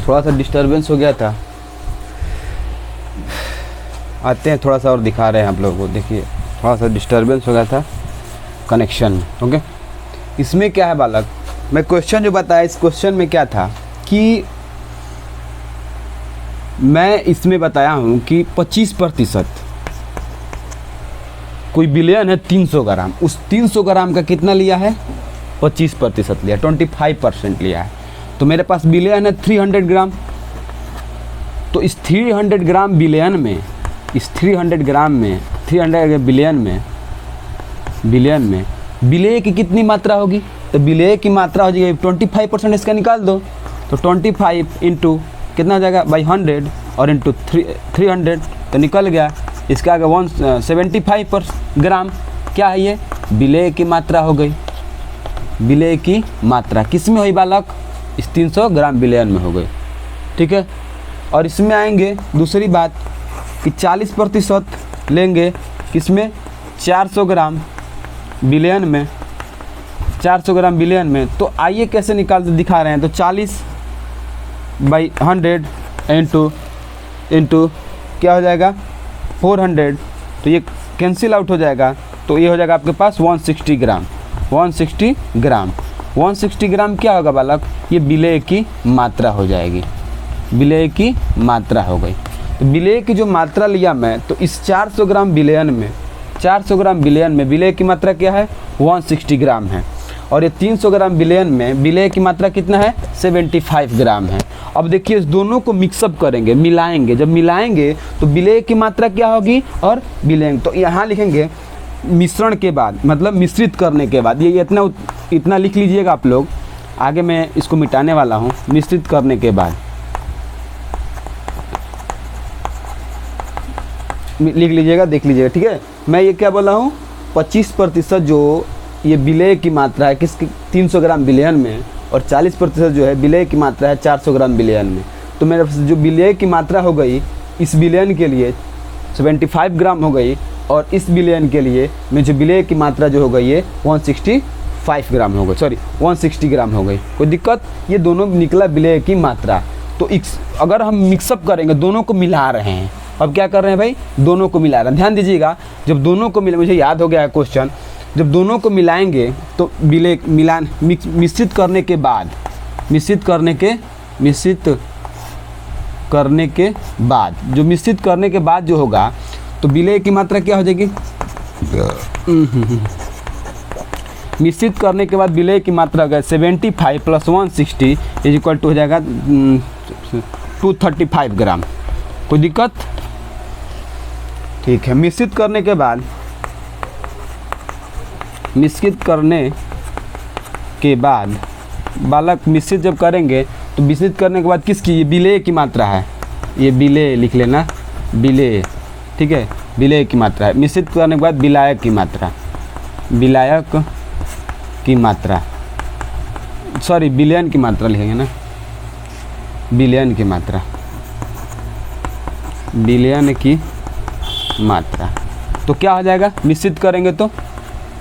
थोड़ा सा डिस्टरबेंस हो गया था। आते हैं, थोड़ा सा और दिखा रहे हैं आप लोगों को। देखिए थोड़ा सा डिस्टरबेंस हो गया था कनेक्शन में। ओके, इसमें क्या है बालक, मैं क्वेश्चन जो बताया, इस क्वेश्चन में क्या था कि मैं इसमें बताया हूँ कि 25%, कोई बिलियन है 300 ग्राम, उस 300 ग्राम का कितना लिया है, 25% लिया, 25% लिया है। तो मेरे पास बिलियन है 300 ग्राम। तो इस 300 ग्राम बिलियन में, इस 300 ग्राम में, 300 बिलियन में विलेय की कितनी मात्रा होगी, तो विलेय की मात्रा हो जाएगी 25%, इसका निकाल दो। तो 25 इंटू कितना हो जाएगा बाई 100 और इंटू 300, तो निकल गया। इसका आगे 175 ग्राम क्या है, ये विलेय की मात्रा हो गई। विलेय की मात्रा किस में हुई बालक, इस 300 ग्राम विलेयन में हो गई। ठीक है, और इसमें आएंगे दूसरी बात कि 40% लेंगे किसमें, 400 ग्राम विलेयन में, 400 ग्राम विलेयन में। तो आइए कैसे निकालते दिखा रहे हैं। तो 40/100 इंटू क्या हो जाएगा 400, तो ये कैंसिल आउट हो जाएगा। तो ये हो जाएगा आपके पास 160 ग्राम। 160 ग्राम 160 ग्राम क्या होगा बालक, ये विलेय की मात्रा हो जाएगी। विलेय की मात्रा हो गई। तो विलेय की जो मात्रा लिया मैं, तो इस 400 ग्राम विलेयन में, 400 ग्राम विलेयन में विलेय की मात्रा क्या है, 160 ग्राम है। और ये 300 ग्राम विलेयन में विलेय की मात्रा कितना है, 75 ग्राम है। अब देखिए इस दोनों को मिक्सअप करेंगे, मिलाएंगे। जब मिलाएंगे तो विलेय की मात्रा क्या होगी और विलेय, तो यहाँ लिखेंगे मिश्रण के बाद, मतलब मिश्रित करने के बाद। ये इतना लिख लीजिएगा आप लोग, आगे मैं इसको मिटाने वाला हूँ। मिश्रित करने के बाद लिख लीजिएगा, देख लीजिएगा। ठीक है, मैं ये क्या बोला हूँ, 25% जो ये विलेय की मात्रा है किसकी, 300 ग्राम विलेयन में, और 40% जो है विलेय की मात्रा है 400 ग्राम विलेयन में। तो मेरे जो विलेय की मात्रा हो गई इस विलेयन के लिए 75 ग्राम हो गई, और इस विलेयन के लिए में जो विलेय की मात्रा जो हो गई है 165 ग्राम हो गई, सॉरी 160 ग्राम हो गई। कोई दिक्कत, ये दोनों निकला विलेय की मात्रा। तो अगर हम मिक्सअप करेंगे, दोनों को मिला रहे हैं। अब क्या कर रहे हैं भाई, दोनों को मिला रहे हैं। ध्यान दीजिएगा, जब दोनों को मुझे याद हो गया है क्वेश्चन, जब दोनों को मिलाएंगे तो विलेय मिलान मिश्रित करने के बाद, मिश्रित करने के बाद जो होगा, तो विलेय की मात्रा क्या हो जाएगी, मिश्रित करने के बाद विलेय की मात्रा अगर 75 + 160 = हो जाएगा 235 ग्राम। कोई दिक्कत, ठीक है। मिश्रित करने के बाद बालक, मिश्रित जब करेंगे तो मिश्रित करने के बाद किसकी, ये विलेय की मात्रा है, ये विलेय लिख लेना, विलेय। ठीक है, विलेय की मात्रा है। मिश्रित करने के बाद विलायक की मात्रा, विलायक की मात्रा, सॉरी विलयन की मात्रा लिखेंगे ना, विलयन की मात्रा, विलयन की मात्रा। तो क्या हो जाएगा, मिश्रित करेंगे तो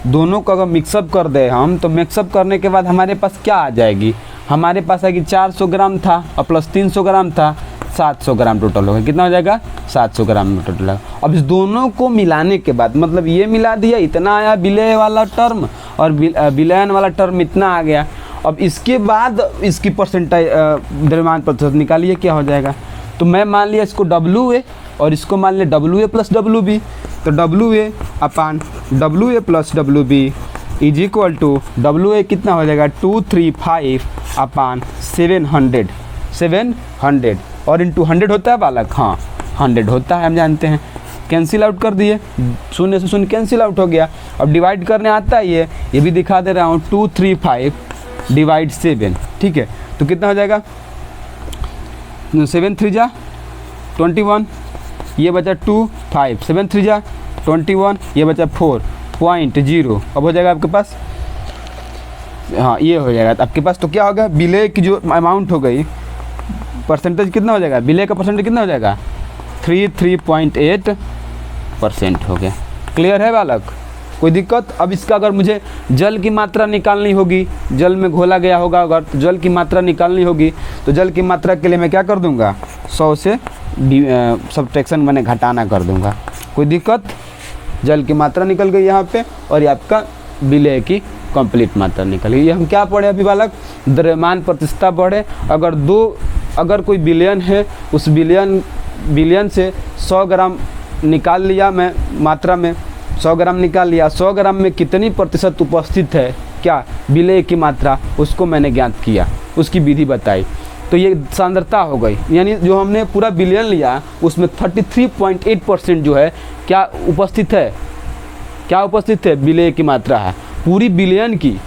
दोनों को अगर मिक्सअप कर दे हम, तो मिक्सअप करने के बाद हमारे पास क्या आ जाएगी, हमारे पास आएगी 400 ग्राम था और प्लस 300 ग्राम था, 700 ग्राम टोटल होगा। कितना हो जाएगा, 700 ग्राम टोटल होगा। अब इस दोनों को मिलाने के बाद, मतलब ये मिला दिया, इतना आया विलेय वाला टर्म और विलयन वाला टर्म इतना आ गया। अब इसके बाद इसकी परसेंटेज, द्रव्यमान प्रतिशत निकालिए, क्या हो जाएगा। तो मैं मान लिया इसको WA और इसको मान लिया WA + WB। तो WA upon WA + WB is equal to WA कितना हो जाएगा, 235 अपान 700 और इंटू 100 होता है बालक, हाँ 100 होता है, हम जानते हैं। कैंसिल आउट कर दिए, शून्य से शून्य कैंसिल आउट हो गया। अब डिवाइड करने आता है, ये भी दिखा दे रहा हूँ, 235 / 7। ठीक है, तो कितना हो जाएगा, 7 3 जा 21, ये बचा 2 5, 7 3 जा 21, ये बचा 4.0। अब हो जाएगा आपके पास, हाँ ये हो जाएगा आपके पास। तो क्या होगा, विलेय की जो अमाउंट हो गई, परसेंटेज कितना हो जाएगा, विलेय का परसेंटेज कितना हो जाएगा, 33.8% हो गया। क्लियर है बालक, कोई दिक्कत? अब इसका अगर मुझे जल की मात्रा निकालनी होगी, जल में घोला गया होगा अगर, तो जल की मात्रा निकालनी होगी, तो जल की मात्रा के लिए मैं क्या कर दूंगा, 100 से सब्ट्रैक्शन मैंने घटाना कर दूंगा। कोई दिक्कत? जल की मात्रा निकल गई यहाँ पे, और ये आपका विलेय की कंप्लीट मात्रा निकल गई। ये हम क्या पढ़े अभी बालक? द्रव्यमान प्रतिशतता पढ़े। अगर कोई बिलियन है, उस बिलियन से 100 ग्राम निकाल लिया मैं मात्रा में, 100 ग्राम निकाल लिया, 100 ग्राम में कितनी प्रतिशत उपस्थित है क्या विलेय की मात्रा, उसको मैंने ज्ञात किया, उसकी विधि बताई। तो ये सांद्रता हो गई, यानी जो हमने पूरा बिलियन लिया उसमें 33.8% जो है क्या उपस्थित है, क्या उपस्थित है, विलेय की मात्रा है। पूरी बिलियन की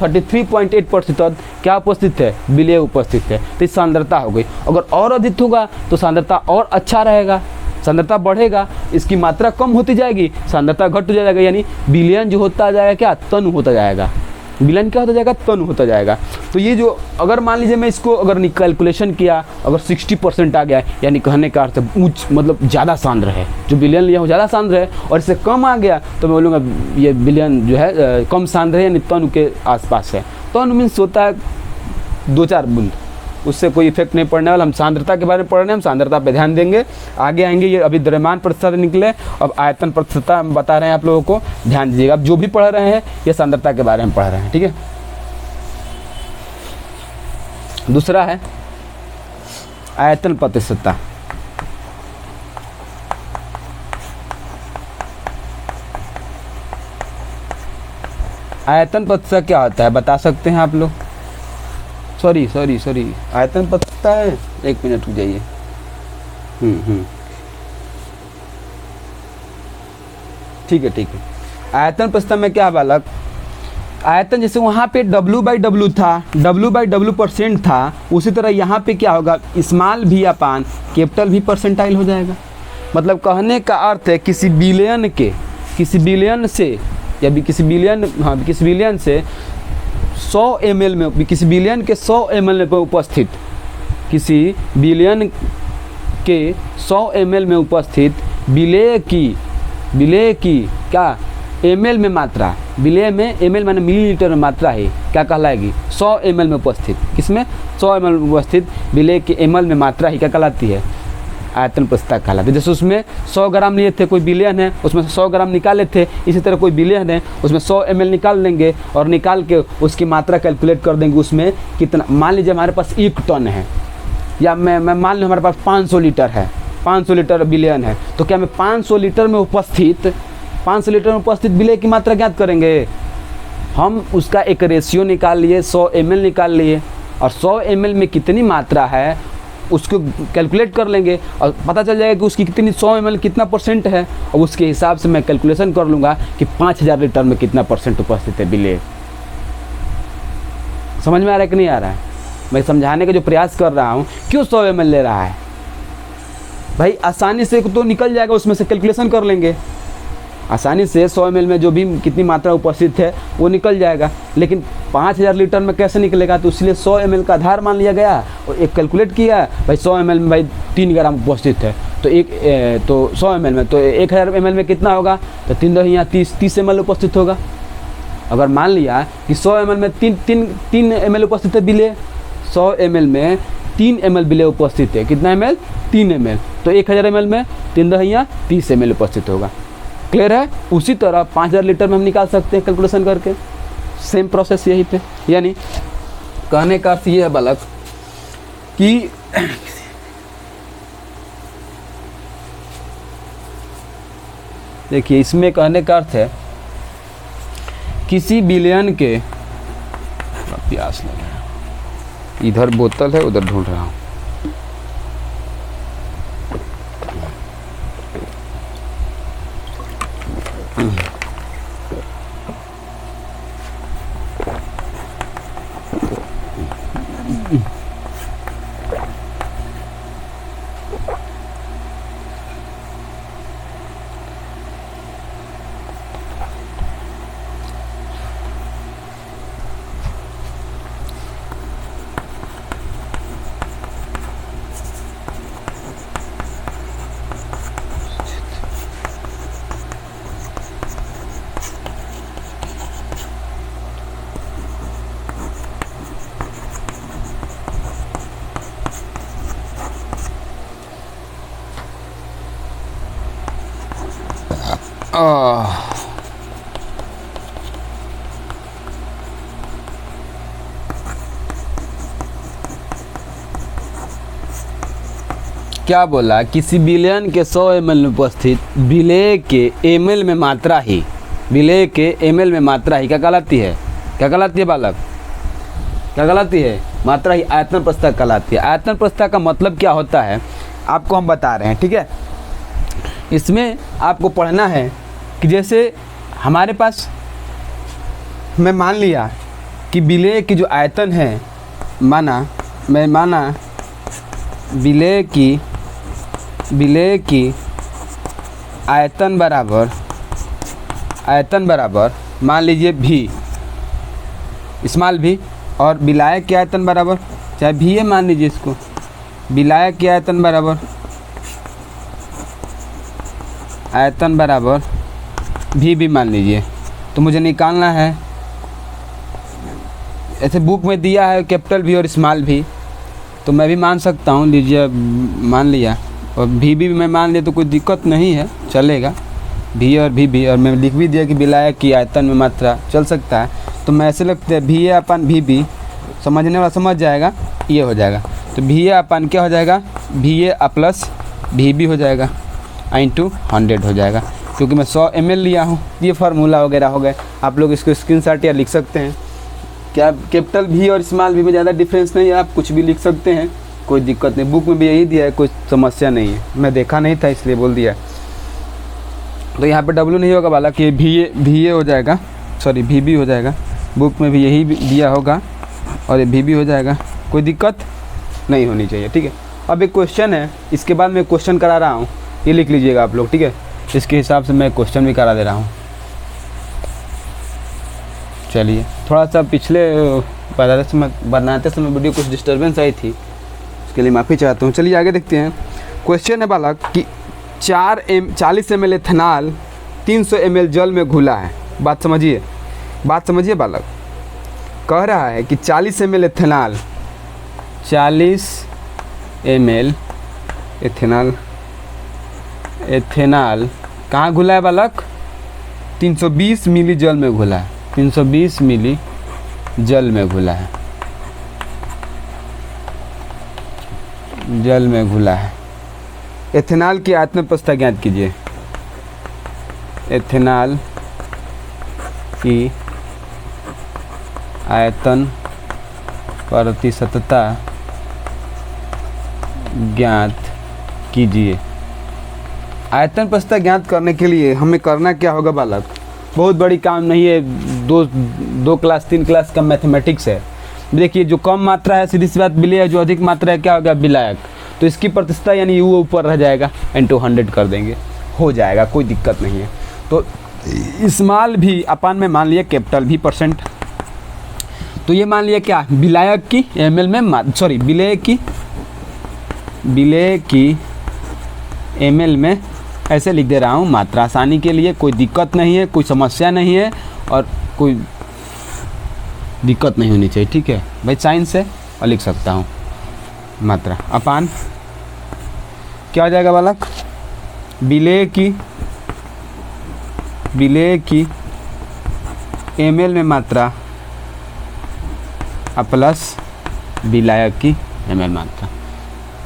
33.8% क्या उपस्थित है, विलेय उपस्थित है। तो ये सांद्रता हो गई। अगर और अधिक होगा तो सांद्रता और अच्छा रहेगा, सांद्रता बढ़ेगा, इसकी मात्रा कम होती जाएगी, सांद्रता घट जाएगा, यानी बिलियन जो होता जाएगा क्या, तनु होता जाएगा। बिलियन क्या होता जाएगा, तनु होता जाएगा। तो ये जो अगर मान लीजिए मैं इसको अगर कैलकुलेशन किया, अगर 60% आ गया, यानी कहने का अर्थ उच्च मतलब ज़्यादा सांद्र है, जो बिलियन लिया वो ज़्यादा सांद्र है, और इससे कम आ गया तो मैं बोलूँगा ये बिलियन जो है कम सांद्र है, यानी तनु के आसपास है। तनु मीन्स होता है 2-4 बूंद, उससे कोई इफेक्ट नहीं पड़ने वाला। हम सांद्रता के बारे में पढ़ रहे हैं, हम सांद्रता पे ध्यान देंगे, आगे आएंगे। ये अभी द्रव्यमान प्रतिशत निकले, अब आयतन प्रतिशतता हम बता रहे हैं आप लोगों को, ध्यान दीजिएगा। अब जो भी पढ़ रहे हैं ये सांद्रता के बारे में पढ़ रहे हैं, ठीक है। दूसरा है आयतन प्रतिशतता। आयतन प्रतिशत क्या होता है बता सकते हैं आप लोग? सॉरी आयतन प्रतिशतता है, 1 मिनट रुक जाइए। ठीक है। आयतन प्रतिशतता में क्या बालक, आयतन जैसे वहाँ पे W/W था, W/W% था, उसी तरह यहाँ पे क्या होगा, स्मॉल v अपान कैपिटल V परसेंटाइल हो जाएगा। मतलब कहने का अर्थ है किसी बिलियन से या किसी बिलियन से 100 ml में, किसी बिलियन के 100 ml में उपस्थित, किसी बिलियन के 100 ml में उपस्थित विलेय की क्या ml में मात्रा, विलेय में ml माने मिलीलीटर में मात्रा है, क्या कहलाएगी, 100 ml में उपस्थित, किसमें 100 ml में उपस्थित विलेय के ml में मात्रा ही क्या कहलाती है, आयतन प्रतिशतता कहलाती है। जैसे उसमें 100 ग्राम लिए थे, कोई बिलियन है उसमें से 100 ग्राम निकाले थे, इसी तरह कोई बिलियन है उसमें 100 ml निकाल लेंगे और निकाल के उसकी मात्रा कैलकुलेट कर देंगे, उसमें कितना, मान लीजिए हमारे पास 1 टन है, या मैं मान लीजिए हमारे पास 500 लीटर है, 500 लीटर बिलियन है, तो क्या मैं 500 लीटर में उपस्थित विलेय की मात्रा ज्ञात करेंगे। हम उसका एक रेशियो निकाल लिए, 100 ml निकाल लिए, और 100 ml में कितनी मात्रा है उसको कैलकुलेट कर लेंगे और पता चल जाएगा कि उसकी कितनी 100 ml कितना % है, और उसके हिसाब से मैं कैलकुलेशन कर लूँगा कि 5000 लीटर में कितना % उपस्थित है विलेय। समझ में आ रहा है कि नहीं आ रहा है? मैं समझाने का जो प्रयास कर रहा हूँ, क्यों 100 ml ले रहा है भाई, आसानी से तो निकल जाएगा, उसमें से कैलकुलेशन कर लेंगे आसानी से, 100 ml में जो भी कितनी मात्रा उपस्थित है वो निकल जाएगा। लेकिन 5000 लीटर में कैसे निकलेगा, तो इसलिए 100 ml का आधार मान लिया गया और एक कैलकुलेट किया भाई 100 ml में भाई 3 ग्राम उपस्थित है, तो 100 ml में तो 1000 ml में कितना होगा, तो 3 ml उपस्थित होगा। अगर मान लिया कि 100 ml में 3 ml उपस्थित है विलेय, 100 ml में 3 ml विलेय उपस्थित है, कितना ml, 3 ml, तो 1000 ml में 3 ml उपस्थित होगा। क्लियर है? उसी तरह 5000 लीटर में हम निकाल सकते हैं कैलकुलेशन करके, सेम प्रोसेस यही पे। यानी कहने का अर्थ ये है बालक कि देखिए इसमें कहने का अर्थ है किसी बिलियन के, प्यास लग रहा है, इधर बोतल है उधर ढूंढ रहा हूँ, क्या बोला, किसी विलयन के 100 ml में उपस्थित विलेय के ml में मात्रा ही, विलेय के ml में मात्रा ही क्या कहलाती है, क्या कहलाती है बालक, क्या कहलाती है, मात्रा ही आयतन प्रस्थता कहलाती है। आयतन प्रस्थता का मतलब क्या होता है आपको हम बता रहे हैं, ठीक है। इसमें आपको पढ़ना है कि जैसे हमारे पास, मैं मान लिया कि विलेय की जो आयतन है, माना विलेय की आयतन बराबर मान लीजिए भी, स्मॉल भी, और विलायक की आयतन बराबर, चाहे भी है मान लीजिए इसको, विलायक की आयतन बराबर भी मान लीजिए। तो मुझे निकालना है, ऐसे बुक में दिया है कैपिटल भी और स्मॉल भी, तो मैं भी मान सकता हूँ, लीजिए मान लिया, और भी मैं मान लिया तो कोई दिक्कत नहीं है, चलेगा, भी और भी, और मैं लिख भी दिया कि विलायक की आयतन में मात्रा, चल सकता है। तो मैं ऐसे लगता है भी अपन भी, समझने वाला समझ जाएगा, ये हो जाएगा। तो भी अपन क्या हो जाएगा, भी प्लस भी हो जाएगा, इंटू 100 हो जाएगा, क्योंकि मैं 100 ml लिया हूँ। ये फार्मूला वगैरह हो गए, आप लोग इसको स्क्रीनशॉट या लिख सकते हैं। क्या कैपिटल भी और स्मॉल भी में ज़्यादा डिफरेंस नहीं है, आप कुछ भी लिख सकते हैं, कोई दिक्कत नहीं, बुक में भी यही दिया है, कोई समस्या नहीं है, मैं देखा नहीं था इसलिए बोल दिया। तो यहाँ पे W नहीं होगा बालक, ये भी हो जाएगा, सॉरी भी हो जाएगा, बुक में भी यही दिया होगा, और ये भी हो जाएगा, कोई दिक्कत नहीं होनी चाहिए, ठीक है। अब एक क्वेश्चन है, इसके बाद मैं क्वेश्चन करा रहा हूँ, ये लिख लीजिएगा आप लोग, ठीक है। इसके हिसाब से मैं क्वेश्चन भी करा दे रहा हूँ। चलिए, थोड़ा सा पिछले बनाते समय वीडियो कुछ डिस्टर्बेंस आई थी, उसके लिए माफ़ी चाहता हूँ। चलिए आगे देखते हैं। क्वेश्चन है बालक कि 40 ml एथेनॉल 300 ml जल में घुला है। बात समझिए बालक, कह रहा है कि 40 ml एथेनॉल, 40 ml एथेनॉल कहाँ घुला है बालक, 320 मिली जल में घुला है, 320 मिली जल में घुला है, जल में घुला है। एथेनॉल की आयतन प्रस्थता ज्ञात कीजिए। एथेनॉल की आयतन प्रतिशतता ज्ञात कीजिए। आयतन प्रस्थता ज्ञात करने के लिए हमें करना क्या होगा बालक, बहुत बड़ी काम नहीं है, दो क्लास 3 क्लास का मैथमेटिक्स है। देखिए, जो कम मात्रा है सीधी सी बात विलेय है, जो अधिक मात्रा है क्या होगा, विलायक। तो इसकी प्रतिशतता यानी वो ऊपर रह जाएगा, इंटू 100 कर देंगे, हो जाएगा, कोई दिक्कत नहीं है। तो स्मॉल भी अपन में मान लिया कैपिटल भी %, तो ये मान लिया क्या, विलायक की ml में, सॉरी विलेय की ml में, ऐसे लिख दे रहा हूँ मात्रा आसानी के लिए, कोई दिक्कत नहीं है, कोई समस्या नहीं है, और कोई दिक्कत नहीं होनी चाहिए, ठीक है भाई। साइंस है और लिख सकता हूँ मात्रा अपान क्या हो जाएगा बालक, विलेय की ml में मात्रा प्लस विलायक की ml मात्रा।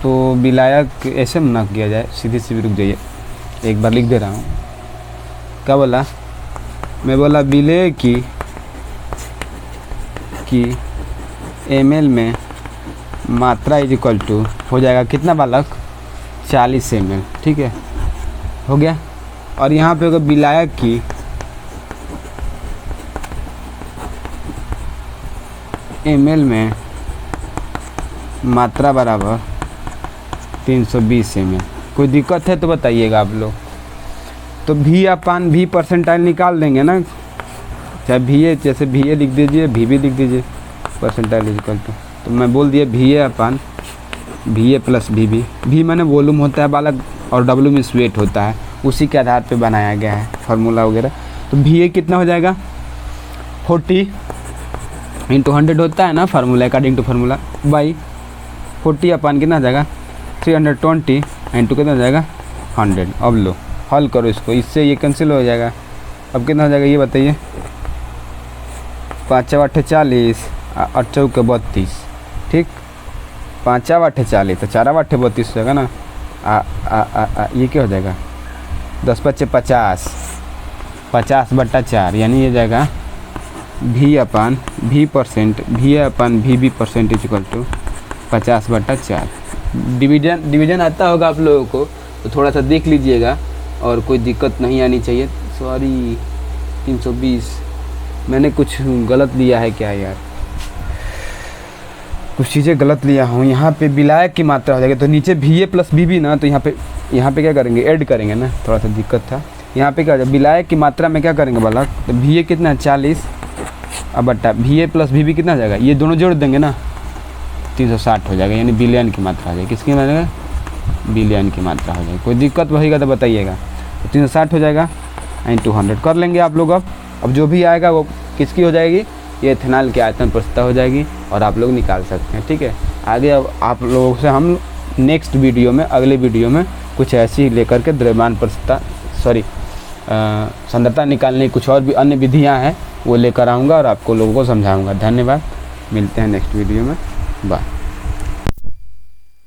तो विलायक ऐसे ना किया जाए, सीधी रुक जाइए, एक बार लिख दे रहा हूँ। क्या बोला, मैं बोला विलेय की ml में मात्रा इज इक्वल टू हो जाएगा कितना बालक, 40 ml, ठीक है, हो गया। और यहाँ पे होगा विलायक की ml में मात्रा बराबर 320 ml। कोई दिक्कत है तो बताइएगा आप लोग। तो भी अपान भी परसेंटाइल निकाल देंगे ना, चाहे भी ए, जैसे भी ए लिख दीजिए, भी लिख दीजिए, परसेंटाइल इक्वल टू, तो मैं बोल दिया भी ए अपान भी ए प्लस भी माने वॉल्यूम होता है बालक, और डब्ल्यू मीन्स वेट होता है, उसी के आधार पे बनाया गया है फार्मूला वगैरह। तो भी ए कितना हो जाएगा, 40 इंटू 100 होता है ना formula, according to formula, by 40 upon कितना हो जाएगा, 320 इंटू कितना हो जाएगा 100। अब लो हल करो इसको, इससे ये कैंसिल हो जाएगा। अब कितना हो जाएगा ये बताइए, 5 8 40 8 चौक 32, ठीक, 5 8 40 तो 4 8 32 हो जाएगा ना। ये क्या हो जाएगा, 10 5 50, 50 बट्टा 4, यानी ये जाएगा V upon V percent, V upon VB percent is equal to 50 बट्टा 4। डिवीजन आता होगा आप लोगों को तो थोड़ा सा देख लीजिएगा और कोई दिक्कत नहीं आनी चाहिए। सॉरी 320 मैंने कुछ गलत लिया है क्या यार, कुछ चीज़ें गलत लिया हूँ। यहाँ पे विलायक की मात्रा हो जाएगी तो नीचे VA प्लस VB ना, तो यहाँ पे क्या करेंगे, ऐड करेंगे ना, थोड़ा सा दिक्कत था। यहाँ पे क्या हो जाएगा, विलायक की मात्रा में क्या करेंगे बालक, तो VA कितना 40 अब बट्टा VA प्लस VB कितना हो जाएगा, ये दोनों जोड़ देंगे ना 360 हो जाएगा, यानी बिलियन की मात्रा हो जाएगी। किसकी मात्रा, बिलियन की मात्रा हो जाएगी। कोई दिक्कत होगा तो बताइएगा। तो 360 हो जाएगा एंड 200 कर लेंगे आप लोग। अब जो भी आएगा वो किसकी हो जाएगी, ये इथेनॉल की आयतन प्रस्तुता हो जाएगी और आप लोग निकाल सकते हैं, ठीक है। आगे अब आप लोगों से हम नेक्स्ट वीडियो में, अगले वीडियो में कुछ ऐसी लेकर के द्रव्यमान प्रस्तुता सांद्रता निकालने की कुछ और भी अन्य विधियां हैं वो लेकर आऊँगा और आपको लोगों को समझाऊँगा। धन्यवाद, मिलते हैं नेक्स्ट वीडियो में, बाय।